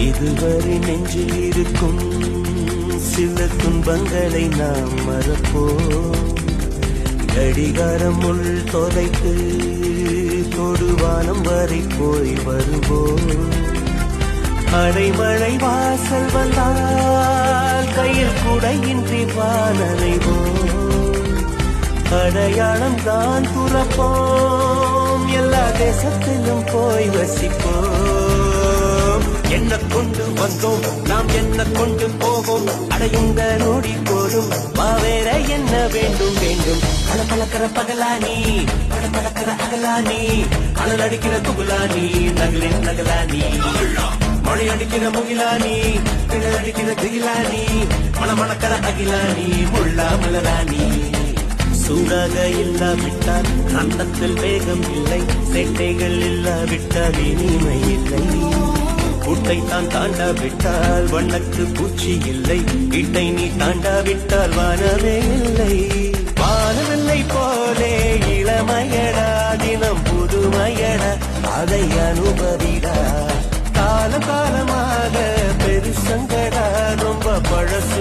இதுவரை நெஞ்சில் இருக்கும் சில துன்பங்களை நாம் மறப்போம். கடிகாரம் உள் தொலைத்து தொடுவானம் வரை போய் வருவோம். அடைமழை வாசல் வந்தால் கையில் குடையின்றி வானலைவோம். அடையாளம் தான் துறப்போம், எல்லா தேசத்திலும் போய் வசிப்போம். என்ன கொண்டு வந்தோம் நாம் என்ன கொண்டு போவோம், அடையுங்க நோடி போதும் வேற என்ன வேண்டும் வேண்டும். பல பழக்கிற பகலானி பல பழக்கிற அகலானி அனல் அடிக்கிற துகுலானி நகலின் நகலானி மழை அடிக்கிற முகிலானி கிழல் அடிக்கிற திகிலானி மணமணக்கிற அகிலானி முள்ளா மலராணி. சூடாக இல்லாவிட்டால் அந்தத்தில் வேகம் இல்லை, சேட்டைகள் இல்லாவிட்டால் இனிமை இல்லை. கூட்டைத்தான் தாண்டாவிட்டால் வண்ணக்கு பூச்சி இல்லை, வீட்டை நீ தாண்டாவிட்டால் வானமே இல்லை. வானவில்லை போலே இளமையடா, தினம் புதுமையடா, அதை அனுபவிடா. காலம் காலமாக பெருசங்கடா, ரொம்ப பழச